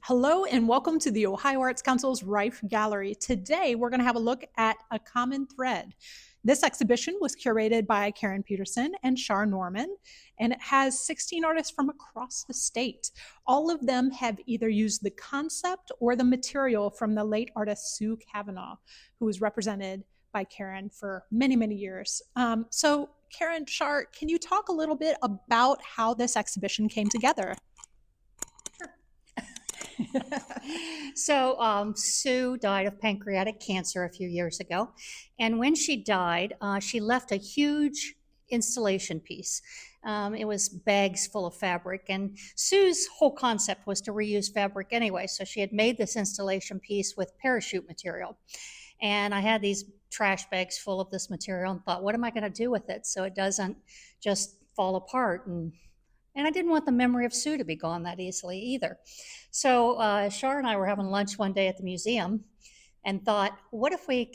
Hello and welcome to the Ohio Arts Council's Riffe-Gallery. Today we're going to have a look at A Common Thread. This exhibition was curated by Caren Petersen and Char and it has 16 artists from across the state. All of them have either used the concept or the material from the late artist Sue Kavanaugh, who was represented by Caren for many, many years. So Caren, Char, can you talk a little bit about how this exhibition came together? So Sue died of pancreatic cancer a few years ago. And when she died, she left a huge installation piece. It was bags full of fabric. And Sue's whole concept was to reuse fabric anyway. So she had made this installation piece with parachute material. And I had these trash bags full of this material and thought, what am I going to do with it so it doesn't just fall apart? And I didn't want the memory of Sue to be gone that easily either. So Char and I were having lunch one day at the museum and thought, what if we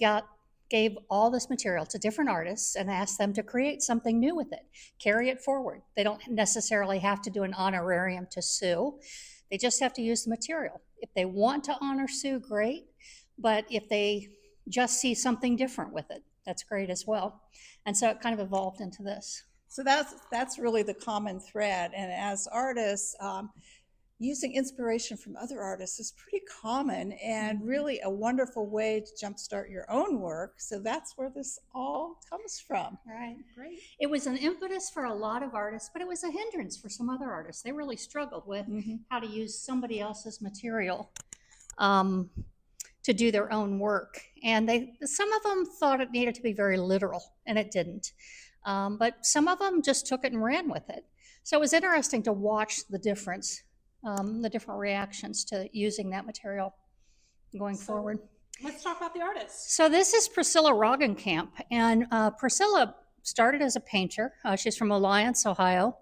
gave all this material to different artists and asked them to create something new with it, carry it forward. They don't necessarily have to do an honorarium to Sue. They just have to use the material. If they want to honor Sue, great. But if they just see something different with it, that's great as well. And so it kind of evolved into this. So that's really the common thread. And as artists, using inspiration from other artists is pretty common and really a wonderful way to jumpstart your own work. So that's where this all comes from. Right, great. It was an impetus for a lot of artists, but it was a hindrance for some other artists. They really struggled with how to use somebody else's material to do their own work. And some of them thought it needed to be very literal, and it didn't. But some of them just took it and ran with it. So it was interesting to watch the difference, the different reactions to using that material going forward. Let's talk about the artists. So this is Priscilla Roggenkamp. And Priscilla started as a painter. She's from Alliance, Ohio.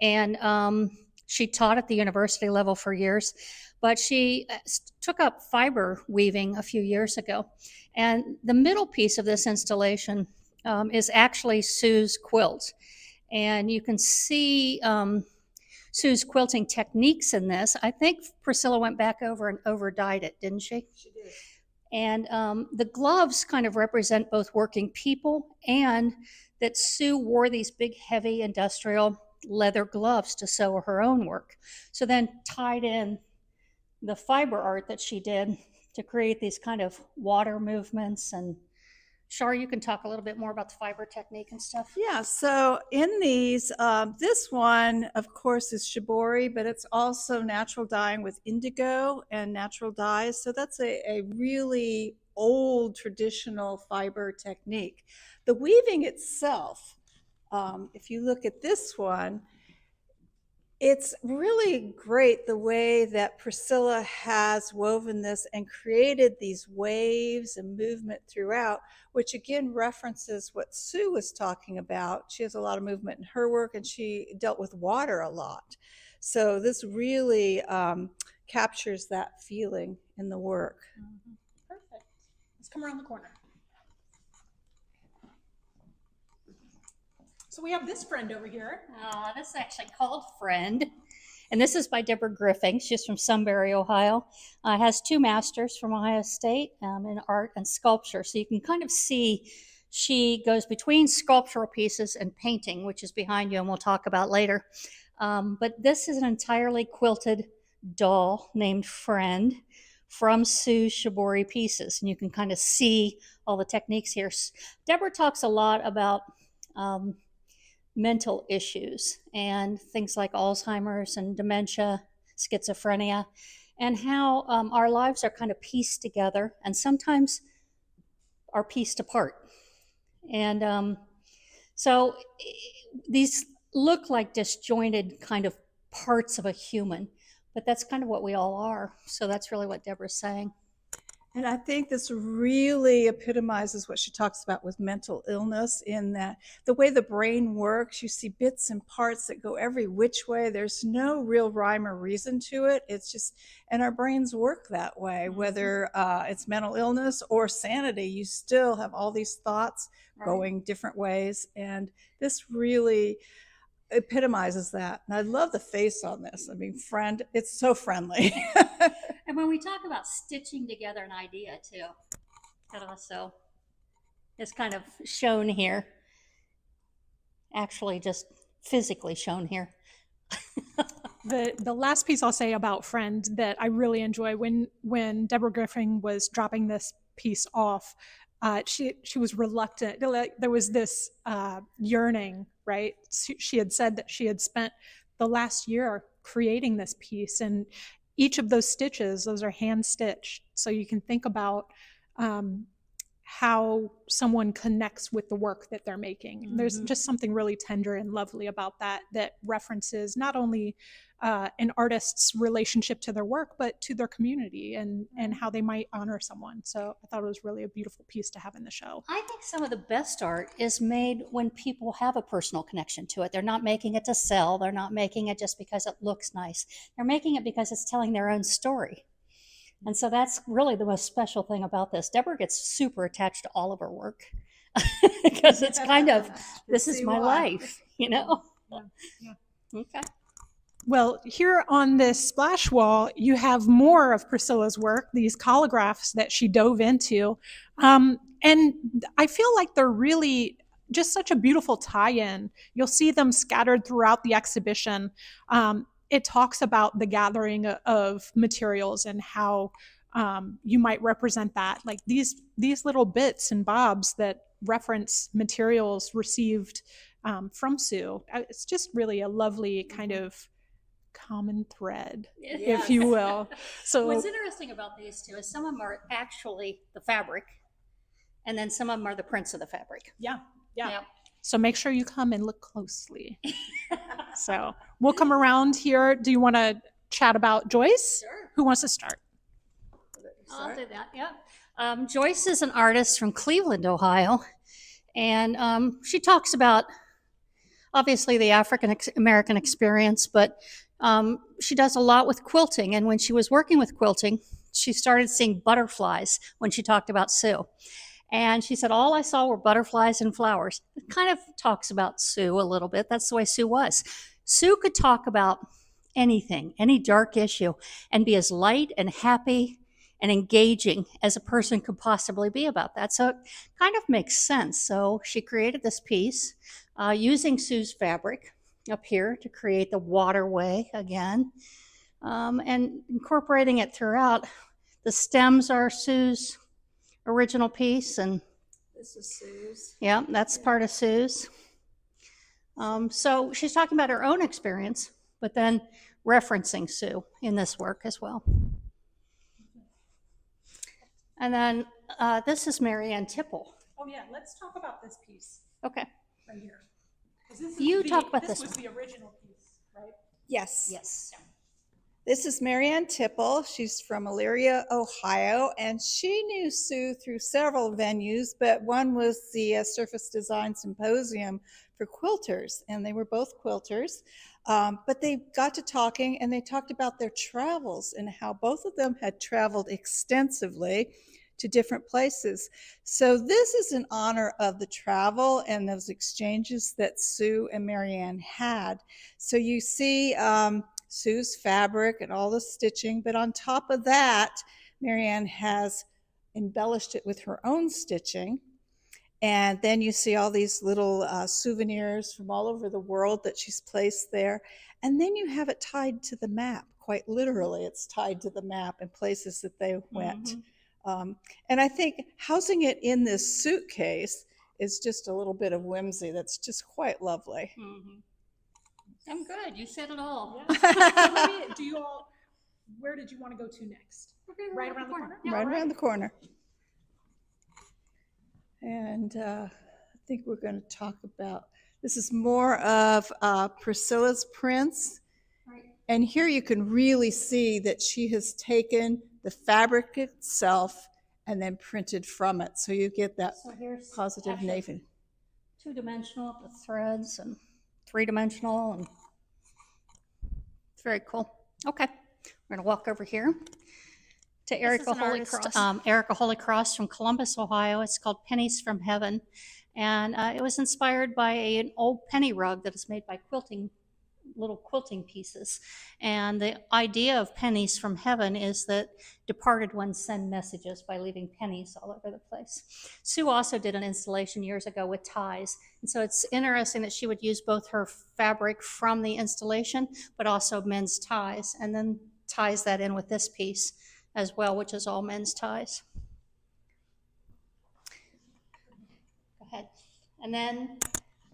And she taught at the university level for years. But she took up fiber weaving a few years ago. And the middle piece of this installation is actually Sue's quilt. And you can see Sue's quilting techniques in this. I think Priscilla went back over and over-dyed it, didn't she? She did. And the gloves kind of represent both working people and that Sue wore these big, heavy industrial leather gloves to sew her own work. So then tied in the fiber art that she did to create these kind of water movements. And Char, you can talk a little bit more about the fiber technique and stuff. Yeah, so in these, this one, of course, is shibori, but it's also natural dyeing with indigo and natural dyes. So that's a really old traditional fiber technique. The weaving itself, if you look at this one, it's really great the way that Priscilla has woven this and created these waves and movement throughout, which again references what Sue was talking about. She has a lot of movement in her work and she dealt with water a lot. So this really captures that feeling in the work. Perfect. Let's come around the corner. So we have this friend over here. This is actually called Friend. And this is by Deborah Griffing. She's from Sunbury, Ohio. Has 2 masters from Ohio State in art and sculpture. So you can kind of see she goes between sculptural pieces and painting, which is behind you and we'll talk about later. But this is an entirely quilted doll named Friend from Sue's shibori pieces. And you can kind of see all the techniques here. Deborah talks a lot about mental issues and things like Alzheimer's and dementia, schizophrenia, and how our lives are kind of pieced together and sometimes are pieced apart. And so these look like disjointed kind of parts of a human, but that's kind of what we all are. So that's really what Deborah's saying. And I think this really epitomizes what she talks about with mental illness, in that the way the brain works, you see bits and parts that go every which way. There's no real rhyme or reason to it. It's just, and our brains work that way, whether it's mental illness or sanity, you still have all these thoughts going different ways. And this really epitomizes that. And I love the face on this. I mean, Friend, it's so friendly. And when we talk about stitching together an idea too, that also is kind of shown here. Actually, just physically shown here. The last piece I'll say about Friend that I really enjoy, when Deborah Griffing was dropping this piece off, she was reluctant. There was this yearning, right? She had said that she had spent the last year creating this piece, and each of those stitches, those are hand stitched. So you can think about how someone connects with the work that they're making. Mm-hmm. There's just something really tender and lovely about that references not only an artist's relationship to their work, but to their community and how they might honor someone. So I thought it was really a beautiful piece to have in the show. I think some of the best art is made when people have a personal connection to it. They're not making it to sell. They're not making it just because it looks nice. They're making it because it's telling their own story. And so that's really the most special thing about this. Deborah gets super attached to all of her work because it's kind of, this is my life, you know? Yeah. Okay. Well, here on this splash wall, you have more of Priscilla's work, these collagraphs that she dove into. And I feel like they're really just such a beautiful tie-in. You'll see them scattered throughout the exhibition. It talks about the gathering of materials and how you might represent that. Like these little bits and bobs that reference materials received from Sue. It's just really a lovely kind of common thread, if you will. So what's interesting about these two is some of them are actually the fabric, and then some of them are the prints of the fabric. Yeah. So make sure you come and look closely. So we'll come around here. Do you want to chat about Joyce? Sure. Who wants to start? I'll do that. Yeah. Joyce is an artist from Cleveland, Ohio, and she talks about obviously the African American experience, but she does a lot with quilting. And when she was working with quilting, she started seeing butterflies when she talked about Sue. And she said, all I saw were butterflies and flowers. It kind of talks about Sue a little bit. That's the way Sue was. Sue could talk about anything, any dark issue, and be as light and happy and engaging as a person could possibly be about that. So it kind of makes sense. So she created this piece using Sue's fabric up here to create the waterway again, and incorporating it throughout. The stems are Sue's original piece, and this is Sue's. Yeah, that's part of Sue's. So she's talking about her own experience, but then referencing Sue in this work as well. And then this is Marianne Tipple. Oh yeah, let's talk about this piece Okay. right here. Talk about this was one. the original piece, right? Yes. Yes. This is Marianne Tipple. She's from Elyria, Ohio, and she knew Sue through several venues, but one was the Surface Design Symposium for quilters, and they were both quilters. But they got to talking, and they talked about their travels and how both of them had traveled extensively to different places. So this is in honor of the travel and those exchanges that Sue and Marianne had. So you see Sue's fabric and all the stitching, but on top of that, Marianne has embellished it with her own stitching. And then you see all these little souvenirs from all over the world that she's placed there. And then you have it tied to the map. Quite literally, it's tied to the map and places that they went. Mm-hmm. And I think housing it in this suitcase is just a little bit of whimsy that's just quite lovely. Mm-hmm. I'm good. You said it all. Yeah. So where did you want to go to next? Right around the corner? Yeah, right around the corner. And I think we're going to talk about, this is more of Priscilla's prints. Right. And here you can really see that she has taken the fabric itself and then printed from it. So you get that positive navy. Two-dimensional with threads and three-dimensional, and it's very cool. Okay, we're going to walk over here to Erika Holycross. Erika Holycross from Columbus, Ohio. It's called Pennies from Heaven, and it was inspired by an old penny rug that is made by quilting little quilting pieces. And the idea of pennies from heaven is that departed ones send messages by leaving pennies all over the place. Sue also did an installation years ago with ties. And so it's interesting that she would use both her fabric from the installation, but also men's ties, and then ties that in with this piece as well, which is all men's ties. Go ahead. And then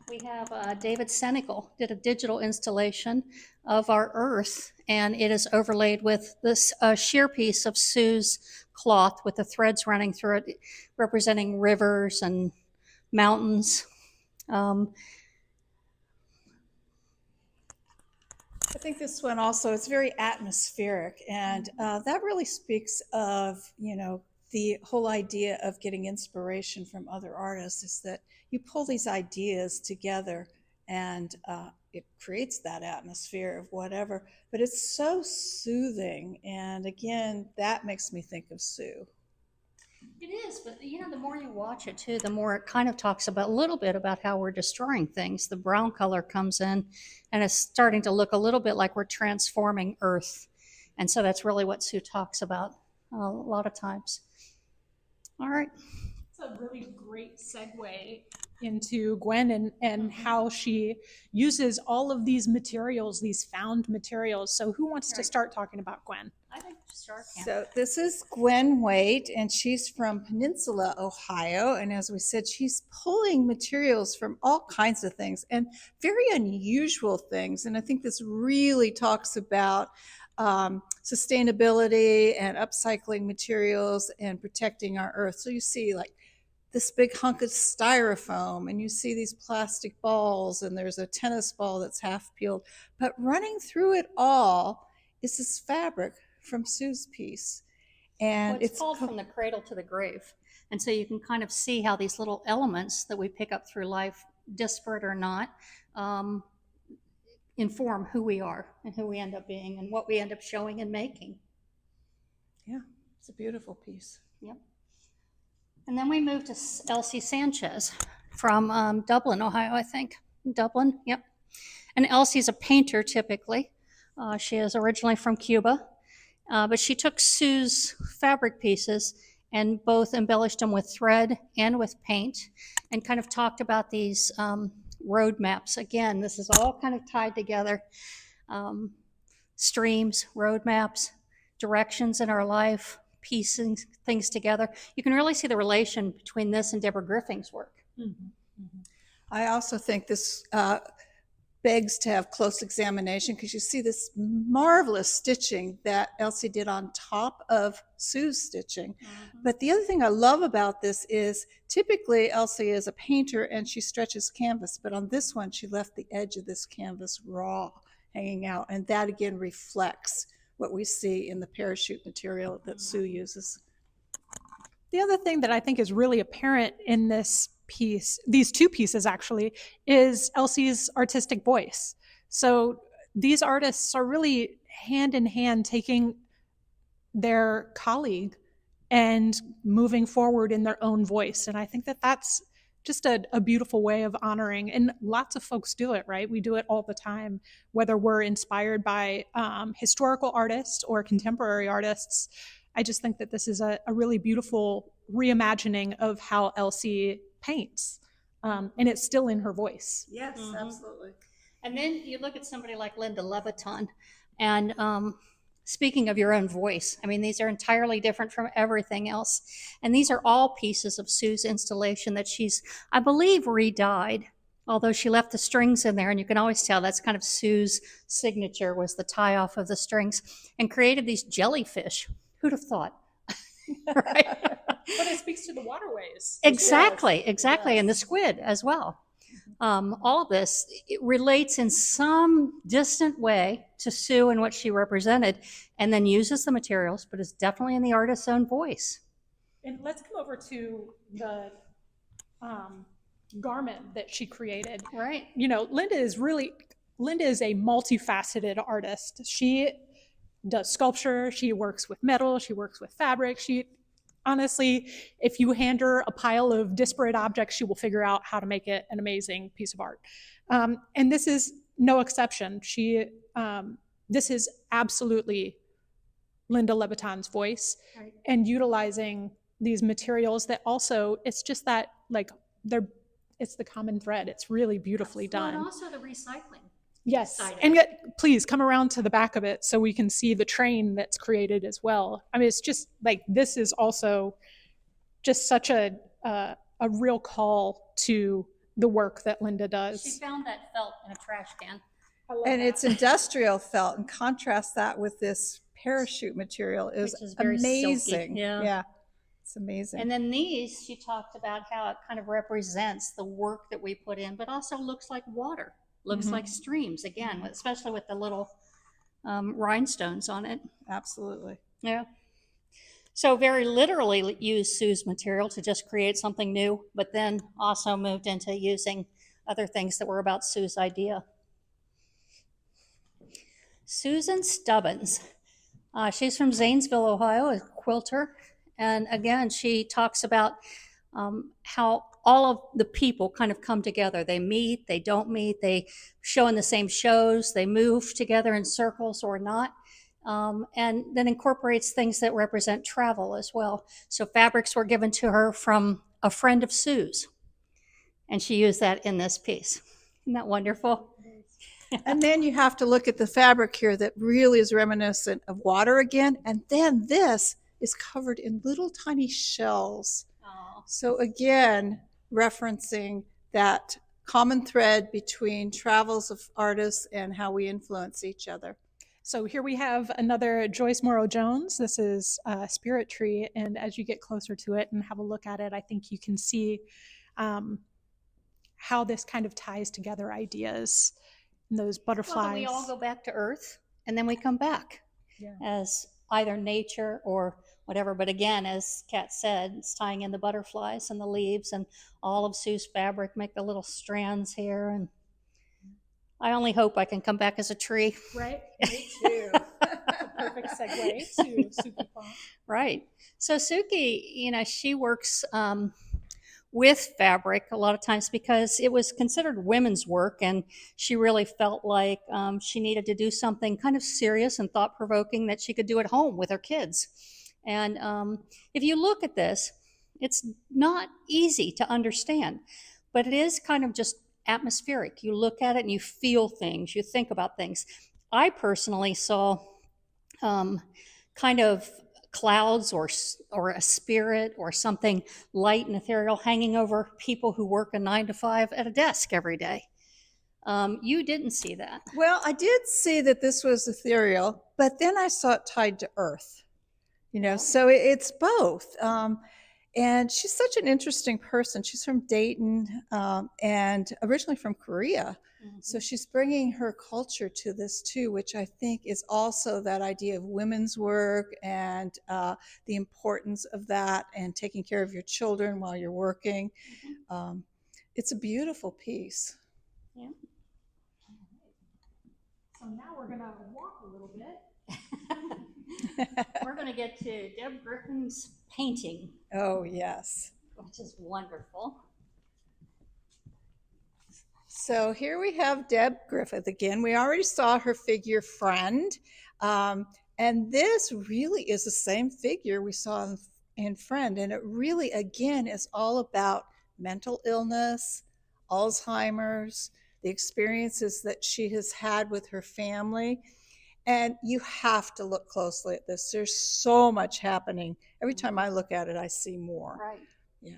we have David Senecal did a digital installation of our earth, and it is overlaid with this sheer piece of Sue's cloth with the threads running through it, representing rivers and mountains. I think this one also is very atmospheric, and that really speaks of, the whole idea of getting inspiration from other artists, is that you pull these ideas together and it creates that atmosphere of whatever, but it's so soothing. And again, that makes me think of Sue. It is, but the more you watch it too, the more it kind of talks about a little bit about how we're destroying things. The brown color comes in and it's starting to look a little bit like we're transforming Earth. And so that's really what Sue talks about a lot of times. All right. It's a really great segue into Gwen and how she uses all of these materials, these found materials. So who wants to start talking about Gwen? I think Char can. So this is Gwen Waight, and she's from Peninsula, Ohio. And as we said, she's pulling materials from all kinds of things and very unusual things. And I think this really talks about sustainability and upcycling materials and protecting our earth. So you see like this big hunk of styrofoam, and you see these plastic balls, and there's a tennis ball that's half peeled. But running through it all is this fabric from Sue's piece. And well, it's called From the Cradle to the Grave. And so you can kind of see how these little elements that we pick up through life, disparate or not, inform who we are and who we end up being and what we end up showing and making. Yeah, it's a beautiful piece. Yep. And then we moved to Elsie Sanchez from Dublin, Ohio, I think. Dublin, yep. And Elsie's a painter typically. She is originally from Cuba, but she took Sue's fabric pieces and both embellished them with thread and with paint, and kind of talked about these road maps. Again, this is all kind of tied together. Streams, road maps, directions in our life, piecing things together. You can really see the relation between this and Deborah Griffing's work. Mm-hmm. Mm-hmm. I also think this begs to have close examination, because you see this marvelous stitching that Elsie did on top of Sue's stitching. Mm-hmm. But the other thing I love about this is typically Elsie is a painter and she stretches canvas, but on this one she left the edge of this canvas raw, hanging out, and that again reflects what we see in the parachute material that Sue uses. The other thing that I think is really apparent in this piece, these two pieces actually, is Elsie's artistic voice. So these artists are really hand in hand taking their colleague and moving forward in their own voice. And I think that that's just a beautiful way of honoring, and lots of folks do it, right? We do it all the time, whether we're inspired by historical artists or contemporary artists. I just think that this is a really beautiful reimagining of how Elsie paints, and it's still in her voice. Yes, mm-hmm. Absolutely. And then you look at somebody like Linda Leviton, and speaking of your own voice, I mean, these are entirely different from everything else. And these are all pieces of Sue's installation that she's, I believe, re-dyed, although she left the strings in there, and you can always tell that's kind of Sue's signature, was the tie off of the strings, and created these jellyfish. Who'd have thought? Right? But it speaks to the waterways. Exactly. Yes. And the squid as well. All of this, it relates in some distant way to Sue and what she represented, and then uses the materials, but is definitely in the artist's own voice. And let's come over to the garment that she created. Right. Linda is a multifaceted artist. She does sculpture, she works with metal, she works with fabric. Honestly, if you hand her a pile of disparate objects, she will figure out how to make it an amazing piece of art. And this is no exception. This is absolutely Linda Leviton's voice, Right. and utilizing these materials that also, it's just that like it's the common thread. It's really beautifully done. And also the recycling. Yes, and please come around to the back of it so we can see the train that's created as well. I mean, it's just like, this is also just such a real call to the work that Linda does. She found that felt in a trash can. And it's industrial felt, and contrast that with this parachute material is amazing. Yeah, it's amazing. And then these, she talked about how it kind of represents the work that we put in, but also looks like water, looks like streams, again, especially with the little rhinestones on it. Absolutely. Yeah. So very literally used Sue's material to just create something new, but then also moved into using other things that were about Sue's idea. Susan Stubbins. She's from Zanesville, Ohio, a quilter. And again, she talks about how all of the people kind of come together. They meet, they don't meet, they show in the same shows, they move together in circles or not. And then incorporates things that represent travel as well. So fabrics were given to her from a friend of Sue's, and she used that in this piece. Isn't that wonderful? And then you have to look at the fabric here that really is reminiscent of water again. And then this is covered in little tiny shells. Oh. So again, referencing that common thread between travels of artists and how we influence each other. So here we have another Joyce Morrow Jones. This is Spirit Tree, and as you get closer to it and have a look at it, I think you can see how this kind of ties together ideas. And those butterflies. Well, we all go back to Earth, and then we come back as either nature or whatever. But again, as Kat said, it's tying in the butterflies and the leaves and all of Sue's fabric, make the little strands here. And I only hope I can come back as a tree. Right? Me too. That's a perfect segue to Suki. Right. So Suki, she works with fabric a lot of times because it was considered women's work, and she really felt like she needed to do something kind of serious and thought-provoking that she could do at home with her kids. And if you look at this, it's not easy to understand, but it is kind of just atmospheric. You look at it and you feel things, you think about things. I personally saw kind of clouds or a spirit or something light and ethereal hanging over people who work a 9 to 5 at a desk every day. You didn't see that. Well, I did see that this was ethereal, but then I saw it tied to earth, so it's both. And she's such an interesting person. She's from Dayton and originally from Korea. Mm-hmm. So she's bringing her culture to this too, which I think is also that idea of women's work and the importance of that and taking care of your children while you're working. Mm-hmm. It's a beautiful piece. Yeah. So now we're going to walk a little bit. We're going to get to Deb Griffing's painting. Oh, yes. Which is wonderful. So here we have Deb Griffith again. We already saw her figure Friend. And this really is the same figure we saw in Friend. And it really, again, is all about mental illness, Alzheimer's, the experiences that she has had with her family. And you have to look closely at this. There's so much happening. Every time I look at it, I see more. Right. Yeah.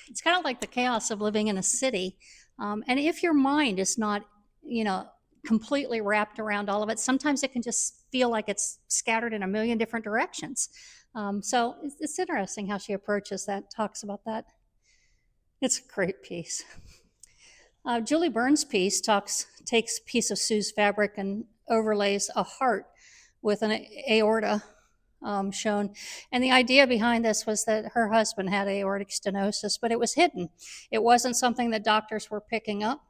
It's kind of like the chaos of living in a city. And if your mind is not, completely wrapped around all of it, sometimes it can just feel like it's scattered in a million different directions. So it's interesting how she approaches that, talks about that. It's a great piece. Julie Byrne's piece takes a piece of Sue's fabric and overlays a heart with an aorta shown. And the idea behind this was that her husband had aortic stenosis, but it was hidden. It wasn't something that doctors were picking up.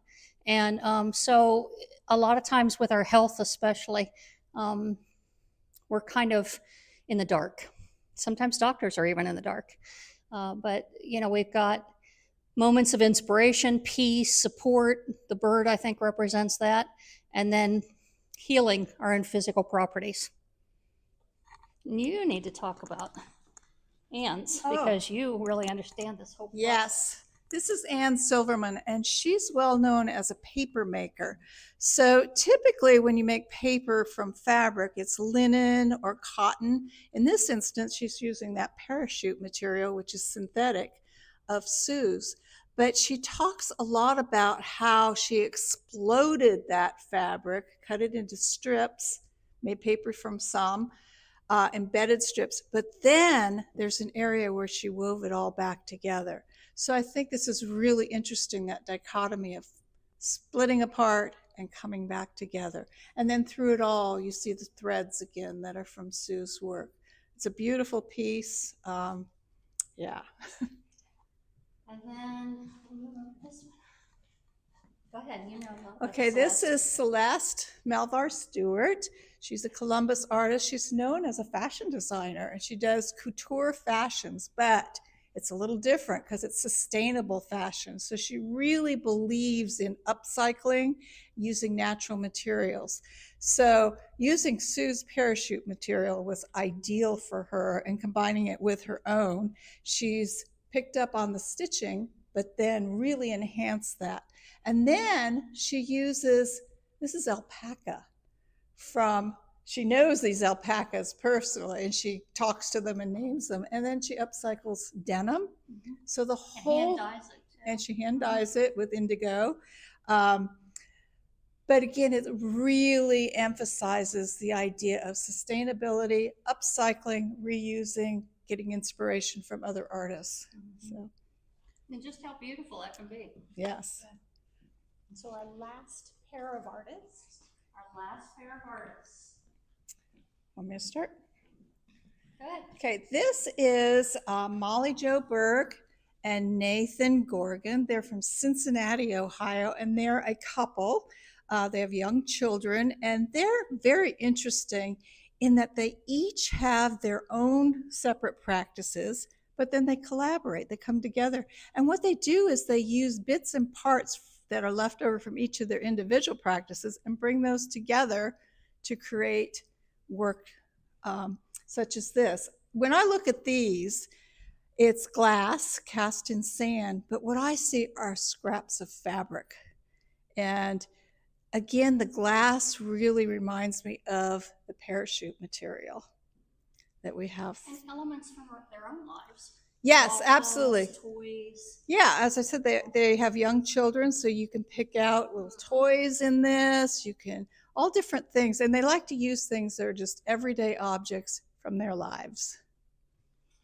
And so a lot of times with our health especially, we're kind of in the dark. Sometimes doctors are even in the dark. But, we've got moments of inspiration, peace, support. The bird, I think, represents that. And then healing are in physical properties. You need to talk about Anne's because you really understand this whole process. Yes. This is Anne Silverman, and she's well known as a paper maker. So typically when you make paper from fabric, it's linen or cotton. In this instance, she's using that parachute material, which is synthetic, of Sue's. But she talks a lot about how she exploded that fabric, cut it into strips, made paper from some, embedded strips. But then there's an area where she wove it all back together. So I think this is really interesting, that dichotomy of splitting apart and coming back together. And then through it all, you see the threads again that are from Sue's work. It's a beautiful piece. Yeah. And then this one. Go ahead, you know. Okay, this is Celeste Malvar-Stewart. She's a Columbus artist. She's known as a fashion designer, and she does couture fashions, but it's a little different because it's sustainable fashion. So she really believes in upcycling, using natural materials. So using Sue's parachute material was ideal for her, and combining it with her own, she's picked up on the stitching, but then really enhanced that. And then she uses, this is alpaca she knows these alpacas personally, and she talks to them and names them. And then she upcycles denim. Mm-hmm. So the whole, and she hand dyes it with indigo. But again, it really emphasizes the idea of sustainability, upcycling, reusing, getting inspiration from other artists. Mm-hmm. So. And just how beautiful that can be. Yes. So our last pair of artists. Want me to start? Go ahead. Okay, this is Molly Jo Burke and Nathan Gorgen. They're from Cincinnati, Ohio, and they're a couple. They have young children, and they're very interesting in that they each have their own separate practices, but then they collaborate, they come together. And what they do is they use bits and parts that are left over from each of their individual practices and bring those together to create work such as this. When I look at these, it's glass cast in sand, but what I see are scraps of fabric. And again, the glass really reminds me of the parachute material that we have. And elements from their own lives. Yes, Dolls, absolutely. Toys. Yeah, as I said, they have young children, so you can pick out little toys in this. You can, all different things. And they like to use things that are just everyday objects from their lives.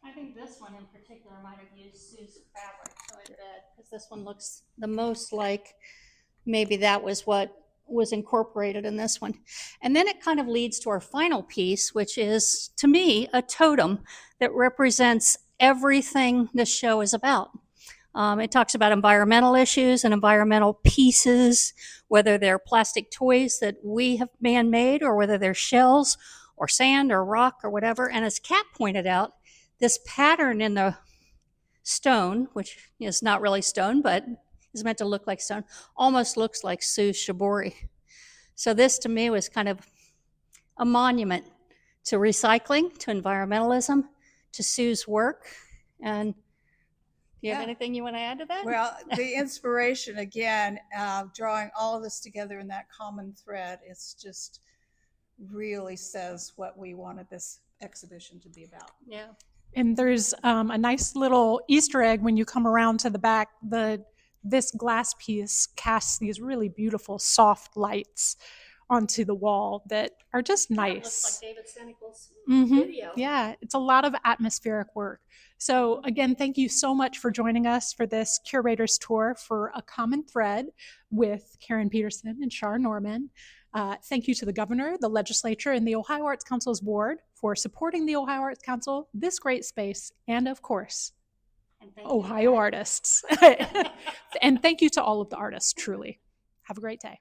I think this one in particular might have used Sue's fabric, so I bet, because this one looks the most like maybe that was what was incorporated in this one. And then it kind of leads to our final piece, which is, to me, a totem that represents everything this show is about. It talks about environmental issues and environmental pieces, whether they're plastic toys that we have man-made or whether they're shells or sand or rock or whatever. And as Kat pointed out, this pattern in the stone, which is not really stone, but is meant to look like stone, almost looks like Sue's shibori. So this to me was kind of a monument to recycling, to environmentalism, to Sue's work. And do you have anything you want to add to that? Well, the inspiration, again, drawing all of this together in that common thread, it's just really says what we wanted this exhibition to be about. Yeah. And there's a nice little Easter egg when you come around to the back. This glass piece casts these really beautiful soft lights onto the wall that are just nice. It looks like David Senecal's video. Yeah, it's a lot of atmospheric work. So again, thank you so much for joining us for this Curators Tour for A Common Thread with Caren Petersen and Char Norman. Thank you to the governor, the legislature, and the Ohio Arts Council's board for supporting the Ohio Arts Council, this great space, and of course, Ohio artists. And thank you to all of the artists, truly. Have a great day.